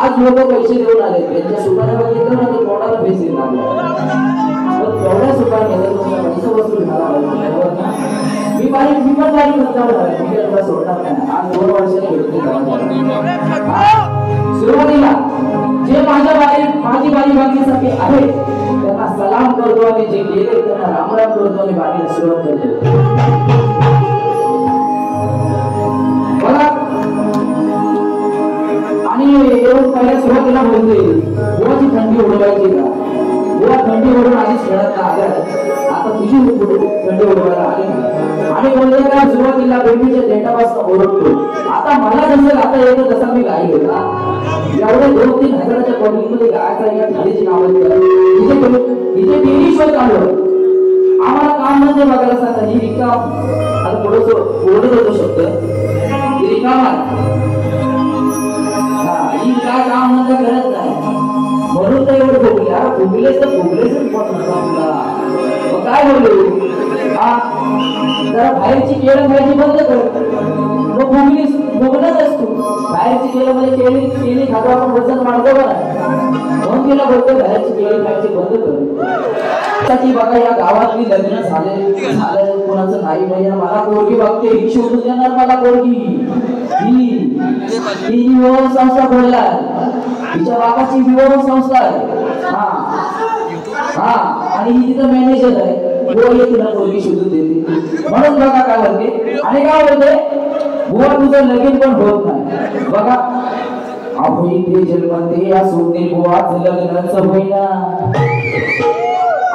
आज लोक पैसे देऊन आले त्यांच्या सुपाऱ्या बघितलं ना तर कोणाला पैसे लागले एवढ्या सुपार घेतलं तुमचा पैसा वसूल झाला मी पण बारीक मी सोडणार नाही आज 2 वर्षाने सुरुवातीला जे माझी बारी बघण्यासाठी आहे त्यांना सलाम करतो आणि जे गेले त्यांना रामराम करतो आणि बारीला सुरुवात करतो बघा आणि येऊन पहिल्या सुरुवातीला बोलते गोवाची थंडी उडवायची का गोवा थंडी उडवून आधीच खेळत आता तुझी थंडी उडवायला आली आणि बोलले का सुरुवातीला बेबीच्या डेटापासून ओरडतो आता मला जसं आता येतं तसा मी गाई घेतला एवढ्या 2-3 हजाराच्या कॉलिंगमध्ये गायचा एका खालीची नावं इथे टीव्ही शो चालू आम्हाला काम म्हणजे बघायला सांगा ही रिकाम आता ओरडत होतो शब्द ही रिकाम ही काय काम म्हणजे करत नाही म्हणून तर एवढं फुगलेच काय बोलू जरा बाहेरची केळं खायची बंद कर मग फुगणच असतो बाहेरची केळं मध्ये केळी खातो आपण वजन वाढतो का म्हणून तिला बोलतो बाहेरची केळी खायची बंद कर बघा या गावातली लग्न झाले कोणाचं नाही म्हणजे मला पोरगी बघते ही शोधून देणार मला पोरगी ही विवाह संस्था खोलला तिच्या बापाची विवाह संस्था आहे आणि ही तिथं मॅनेजर आहे बुवा तुला पोरगी शोधून देते म्हणून बघा काय म्हणते आणि काय बोलते बुवा तुझं लगीन पण होत नाही बघा अहो इथे जन्मते या सोने बुवाचं लग्नच होईना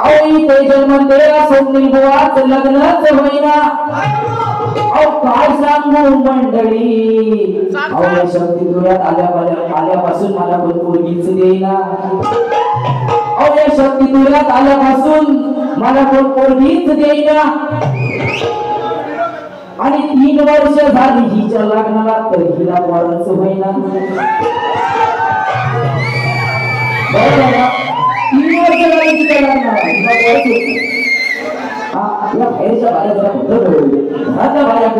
अहो इथे जन्मते या सोने बुवाचं लग्नच होईना अहो काय सांगू मंडळी अहो शक्ती तुझ्यात आल्यापासून मला पण पोरगीच देईना अहो या शक्ती तुझ्यात आल्यापासून मला पण पोरगीच देईना आणि 3 वर्ष झाली हिच्या लग्नाला तर हिला पोरच होईना 3 वर्ष झाली हिच्या लग्नाला हिला पोरच या बाहेरच्या बाहेर जरा घराच्या बाहेर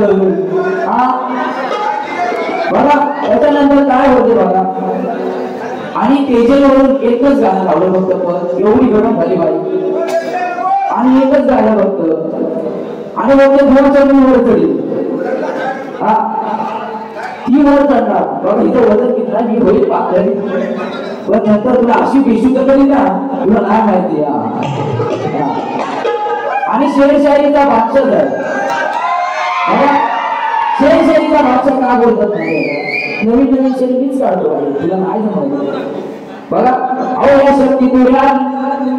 बघा त्याच्यानंतर काय होते बघा आणि तेजलवरून एकच गाणं लावलं फक्त पण एवढी गरम झाली बाई आणि एकच गाणं फक्त आणि फक्त थोडंसं वर चढली ती वर चढणार बघा इथं वजन किती मी होईल पातळी पण नंतर तुला अशी पेशी करी ना तुला नाही माहिती आणि शेरशाहीचा बादशाह शेरशाहीचा बादशाह का बोलतात नवीन शेर मीच काढतो तुला नाही समजलं बघा अहो या शक्ती तुऱ्यात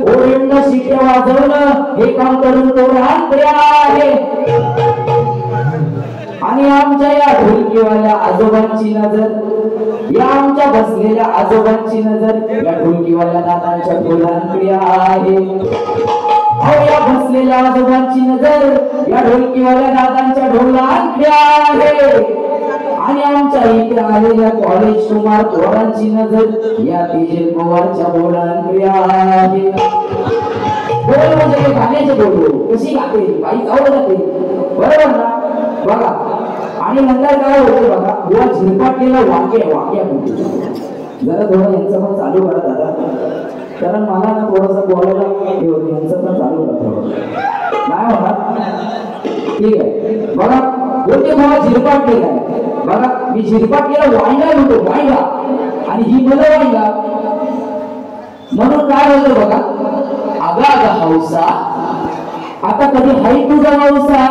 ओरडणं शिट्या वाजवणं हे काम करून तो आहे आणि आमच्या या ढोलकीवाल्या आजोबांची नजर या आमच्या बसलेल्या आजोबांची नजर या ढोलकीवाल्या दादांच्या ढोलांकडे आहे अहो या बसलेल्या आजोबांची नजर या ढोलकीवाल्या दादांच्या ढोलांकडे आहे आणि आमच्या इथे आलेल्या कॉलेज कुमार पोरांची नजर या तेजल पवारच्या बोलांकडे आहे बोल म्हणजे गाण्याचे बोलतो कशी गाते बाई जाऊ जाते बरोबर ना बघा आणि नंतर काय होते बघा बुवा झिरपाटलेला वाक्य जरा थोडं यांचं पण चालू करा दादा कारण मला ना थोडंसं बोलायला हे होतं यांचं पण चालू करा नाही होणार ठीक आहे बघा बोलते मला झिरपाटलेला आहे बघा मी झिरपाटलेला वाईला म्हणतो वाईला आणि ही मला वाईला म्हणून काय होतं बघा आगा हौसा आता कधी हाई तुझा हौसा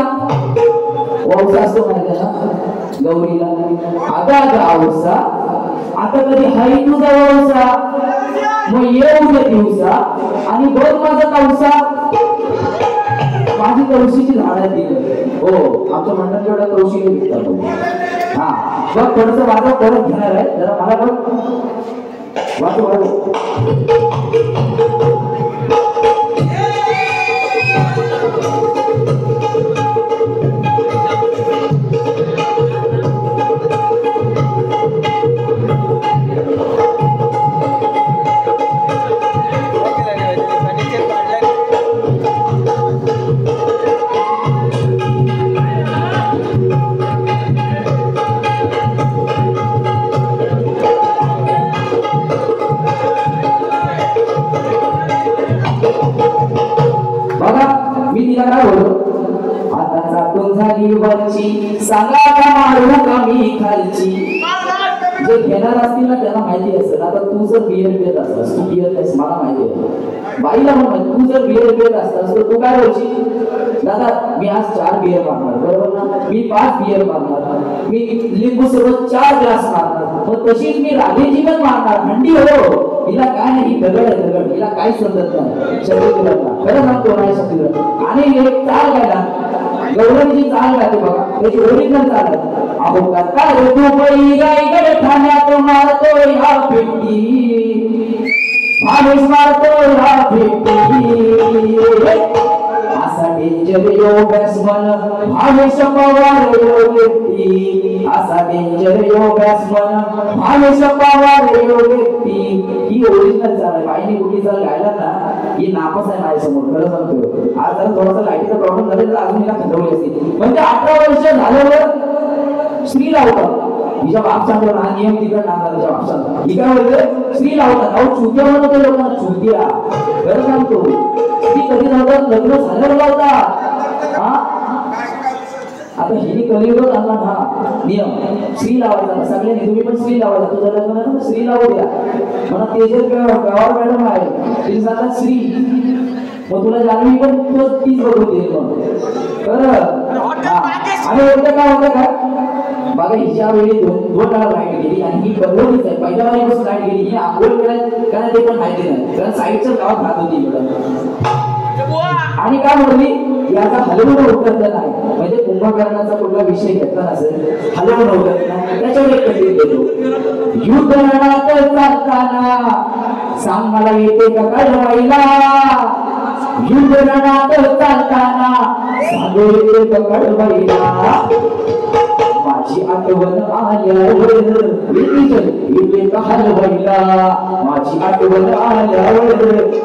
वौसा असतो माहिती ना गौरीला आगा हौसा आता कधी हाई तुझा वौसा मग येऊ दे दिवसा आणि बघ माझा कौसा माझी कौशीची झाडं दिली हो आमच्या मंडळ एवढ्या कौशीने विकतात हा बघ थोडंसं वाजव परत घेणार आहे जरा मला बघ वाजव बाई खालची. जे घेणार असतील ना त्यांना माहिती असेल. आता तू जर बियर पित असतास, तू बियर नाहीस मला माहिती आहे, बाईला पण माहिती, तू जर बियर पित असतास तर तू काय बोलशील, दादा मी आज 4 बियर मारणार, बरोबर ना, मी 5 बियर मारणार, मी लिंबू सोबत 4 ग्लास मारणार, मग तशीच मी राधेची पण मारणार. हंडी हो, हिला काय नाही, दगड आहे दगड, हिला काय समजत नाही. शत्रुघ्नला खरं सांगतो नाही शत्रुघ्न. आणि एक चाल गायला गौरवची चाल गाते बघा, त्याची ओरिजिनल चाल आहे. अहो कथा रे दुबई रायगड ठाण्यात मारतो ह्या पेटी, माणूस मारतो ह्या पेटी. असा डेंजर यो बॅट्समन भावेश पवार यो व्यक्ती, असा डेंजर यो बॅट्समन भावेश पवार यो व्यक्ती. ही ओरिजिनल चाल आहे. बाईने कुठली चाल गायला ना, ही नापास आहे माझ्यासमोर, खरं सांगतो. आज जर थोडासा लाईटीचा प्रॉब्लेम झाला तर अजून हिला खंडवली असते. म्हणजे 18 वर्ष झाल्यावर स्त्री लावतात, हिच्या बापसांवर हा नियम तिकडे नांदा, तिच्या बापसांना ही काय बोलते, स्त्री लावतात. अहो चुत्या म्हणतो लोकांना, चुत्या. खरं सांगतो, स्त्री कधी लावतात, लग्न झाल्यावर लावतात. आता हिने कलियुगात आणला हा नियम, स्त्री लावायचा. सगळ्यांनी तुम्ही पण स्त्री लावायचा, तुझं लग्न ना स्त्री लावू द्या. मला तेजल गावार मॅडम आहे, तिने सांगतात स्त्री, मग तुला जाणवी पण तो तीच बघून देईल. आणि होतं काय होतं का बघा, हिच्या वेळी दोन वेळा लाईट गेली आणि ही बदलवलीच आहे. पहिल्या वेळेपासून लाईट गेली, ही आंघोळ करायला ते पण माहिती नाही, कारण साईडच्या गावात राहत होती. आणि काय म्हणली, याचा हलवून उठत नाही, म्हणजे कुंभकर्णाचा कुठला विषय घेतला नसेल, हलवून उठत नाही, त्याच्यावर एक कधी देतो. युद्ध रणात चालताना सांग मला येते का कळवायला, युद्ध रणात चालताना सांग येते का कळवायला. माझी आठवण आल्यावर येते का हलवायला, माझी आठवण आल्यावर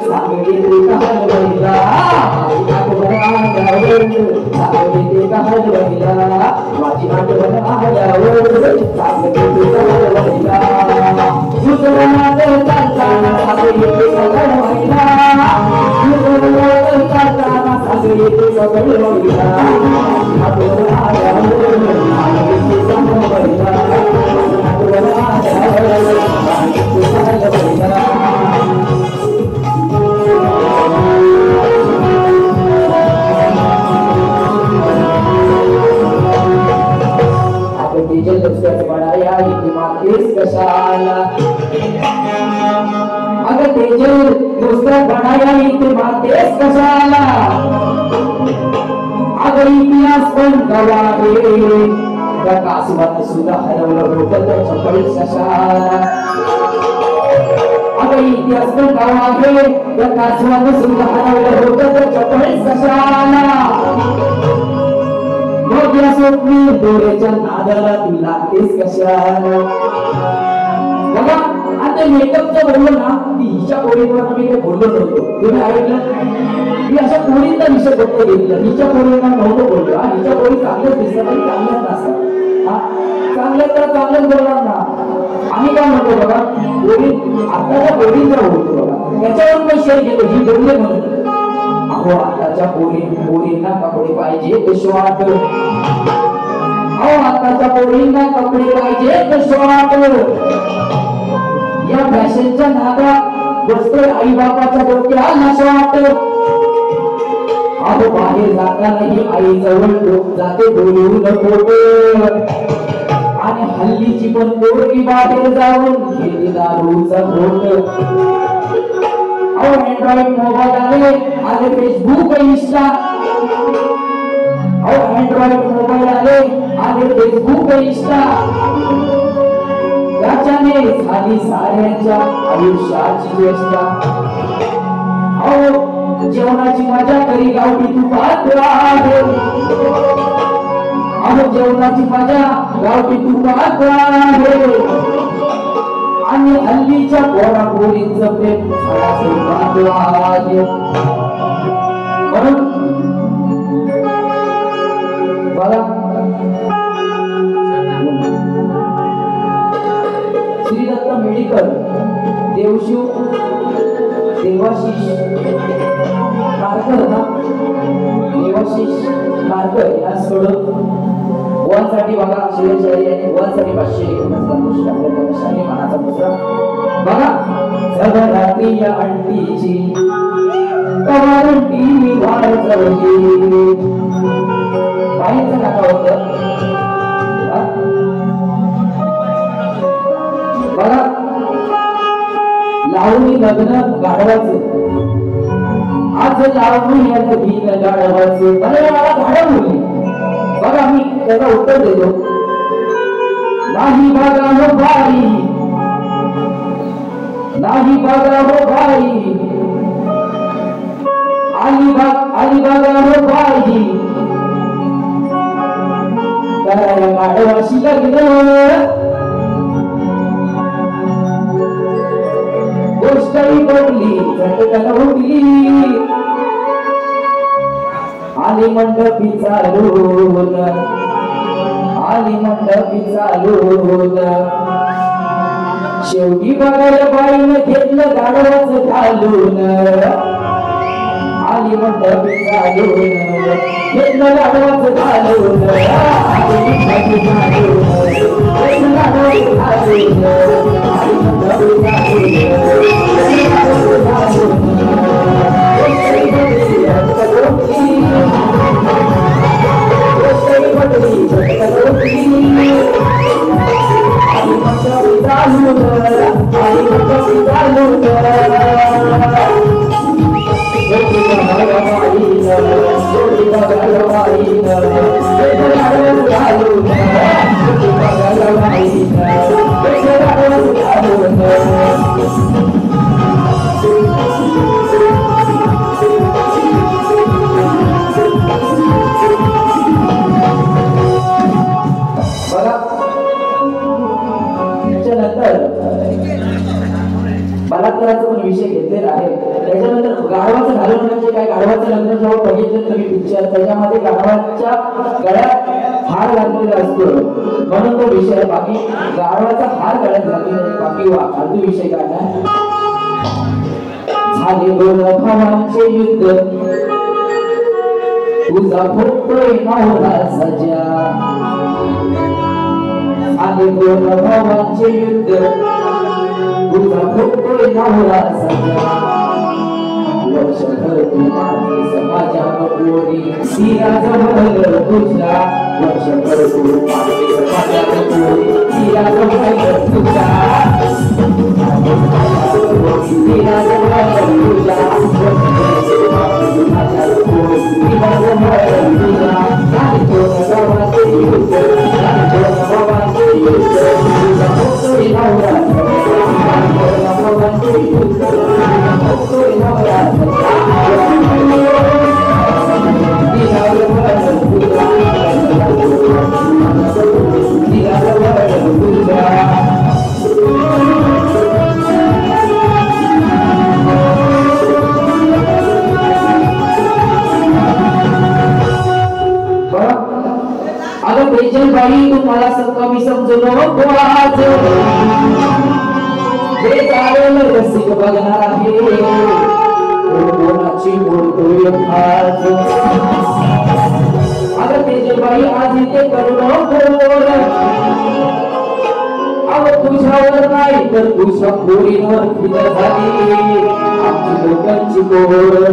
सांग येते का हलवायला, माझी आठवण आल्यावर सांग येते का हलवायला, माझी आठवण आल्यावर सांग येते का हलवायला. युद्धरणात चालताना सांग येते का हलवायला, युद्धरणात चालताना सांग येते का हलवायला, आठवण आल्यावर बनाया कशाला, अगर तेजल नुसतं बनाया इतिहास कशाला, अगर इतिहास पण गवाहे कासवाने सुद्धा हरवलं होतं त्याच्या पैशाला. अगं इतिहास पण गवाहे त्या कासवाने सुद्धा हरवलं होतं त्याच्या पैशाला. मग या स्वप्नी डोळ्याच्या नादाला तू लागतेस कशाला. बघा आता मेकअपचं बोललो ना, ती हिच्या पोरीवर आम्ही काही बोललो नव्हतो, तुम्ही ऐकलं, मी अशा पोरींचा विषय फक्त घेतला, हिच्या पोरींना नव्हतं बोललो. हिच्या पोरी चांगल्याच दिसतात आणि चांगल्याच नसतात, चांगले तर चांगलेच बोलणार ना. आम्ही काय म्हणतो बघा, पोरी आताच्या पोरींचा बोलतो बघा, त्याच्यावर पण शेअर घेतो, ही बोलले म्हणून. अहो आताच्या पोरींना कपडे पाहिजे शॉर्ट, अहो आताच्या पोरींना कपडे पाहिजे शॉर्ट. या फॅशनच्या नादात बसते आई बापाच्या डोक्याला शॉर्ट. अहो बाहेर जातानाही आई जवळ जाते बोलून खोटं, आणि हल्लीची पण पोरगी बाहेर जाऊन घेते दारूचा घोट. अहो अँड्रॉइड मोबाईल आले फेसबुक इंस्टा, अहो अँड्रॉइड मोबाईल आले फेसबुक इंस्टा. त्याच्याने झाली साऱ्यांच्या आयुष्याची चेष्टा. अहो जेवणाची मजा घरी गावठी तुपात आहे, अहो जेवणाची मजा गावठी तुपात आहे, आणि हल्लीच्या पोरापोरींचं प्रेम सडासडात आहे. म्हणून बघा श्री दत्त मेडिकल देवशिव देवाशीष कारकर ना, देवाशीष कारकर यांच्याकडून साठी बघा शिवशाही आणि साठी 500 संतोष आपल्या शाही मानाचा मुद्रा बघा जगरात्री या अंटीची कवारंटी वाजवली बाईचं गाणं होतं बघा लावणी लग्न गाढवाचं आज लावणी या गीत गाढवाचं मला गाढव बोलली बघा मी त्याचा उत्तर देतो नाही बघा हो बाई नाही बघा हो बाई आली बघा हो बाई कराया गाढवाशी लग्न गोष्टही पडली झटकन उठली आली मंडपी चालून शेवटी बघायला बाईने घेतलं गाढवाचं घालून आली मंडपी चालून घेतलं गाढवाचं घालून बलात्काराचा पण विषय घेतलेला आहे त्याच्यानंतर गाढवाचं घालून म्हणजे काय गाढवाचं लग्न जेव्हा बघितलं तुम्ही पिक्चर त्याच्यामध्ये गाढवाच्या गळ्यात हार घातलेला असतो म्हणून तो विषय बाकी गाढवाचा हार गळ्यात घातलेला बाकी फालतू विषय काय नाही झाले दोन भावांचे युद्ध तुझा फुटतोय नवरा सजा झाले दोन भावांचे युद्ध तुझा फुटतोय नवरा सजा वर्षभर तू मागे समाजात पोरी तिला जवळ तुझ्या वर्षभर तू मागे समाजात पोरी तिला जवळ तुझ्या तिला जवळ तुझ्या बाई तुम्हाला कमी समजू नको आज हे चालेल रसिक बघणार आहे कोणाची बोलतोय आज अगं तेजे बाई आज इथे करू नको अगं तुझ्यावर नाही तर तुझ्या पोरीवर फिदा झाली आमची लोकांची बोल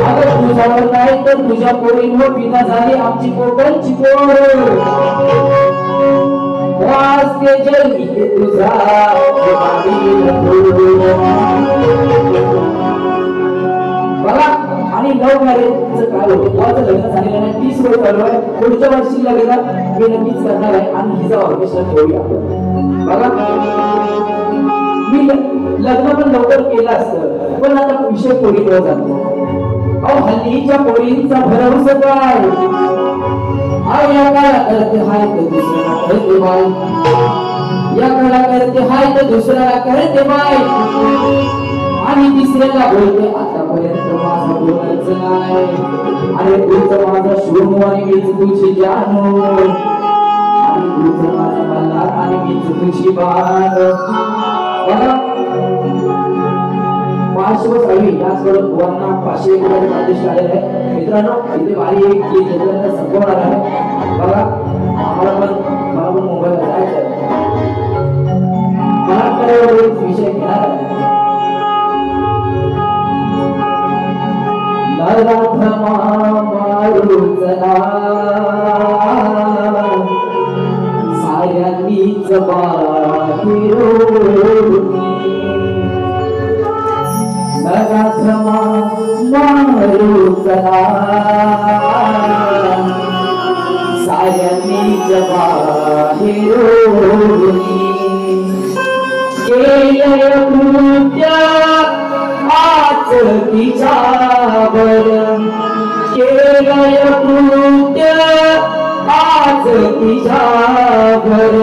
अगं तुझ्यावर नाही तर तुझ्या पोरींवर पिता झाली आमची कोकणची पोर वास ते जल इथे तुझा बघा आणि लव्ह मॅरेजचं काय होतं मुलाचं लग्न झालेलं नाही 30 वर्ष चालू आहे पुढच्या वर्षी लग्न मी नक्कीच करणार आहे आणि हिचा ऑर्केस्ट्रा ठेवूया आपण बघा मी लग्न पण लवकर केलं असतं पण आता विषय पोरीवर जातो अहो हल्लीच्या पोरींचा भरवसा काय अहो या काळा करते हाय तर दुसऱ्याला करते बाय या काळा करते हाय तर दुसऱ्याला करते बाय आणि तिसऱ्याला बोलते आतापर्यंत माझं बोलायचं नाही अरे तुझं माझा शोभू आणि मीच तुझी जानू आणि तुझं माझा मल्हार आणि मीच तुझी बाळ बघा 500 याचबरोबर बुवांना 500 रुपये आदेश आलेले आहे मित्रांनो इथे वारी एक संपवणार आहे बघा मला पण मोबाईल जायचं मला काय विषय घेणार नराधमा मारुचला साऱ्यांनीच नराधमा मारुचला साऱ्यांनीच केलंय कृत्य आज तिच्यावर केलंय कृत्य आज तिच्यावर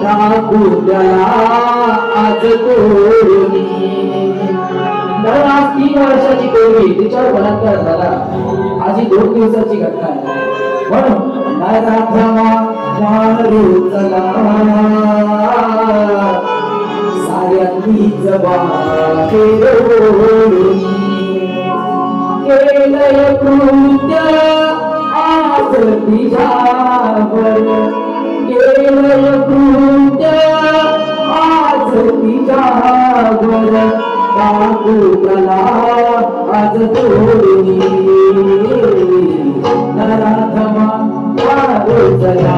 टाकू त्याला आज तोडून आज 3 वर्षाची पोरगी तिच्यावर बलात्कार झाला आज 2 दिवसाची घटना आहे म्हणून नराधमा मारुचला साऱ्यांनीच केलंय कृत्य आज तिच्यावर केलंय कृत्य आज तिच्यावर टाकू त्याला आज तोडून नराधमा मारुचला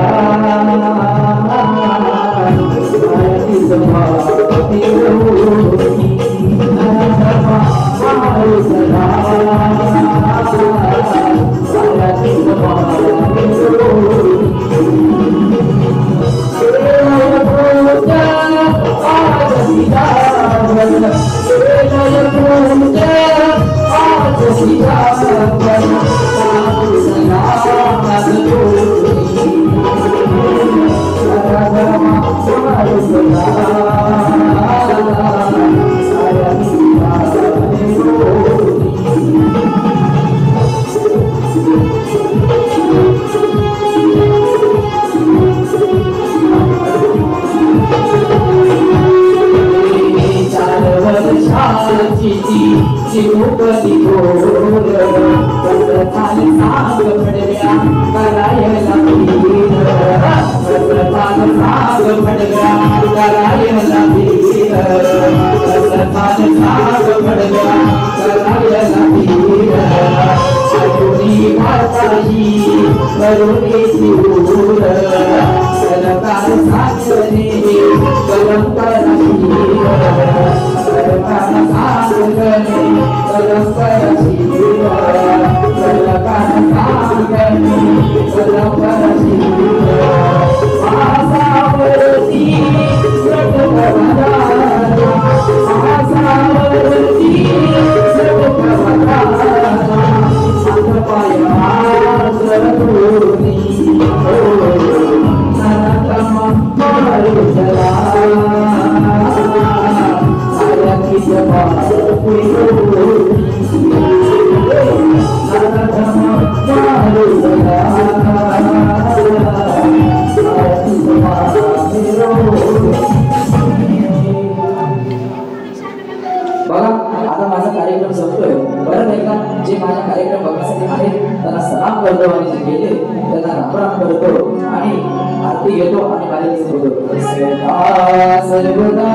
सर्वदा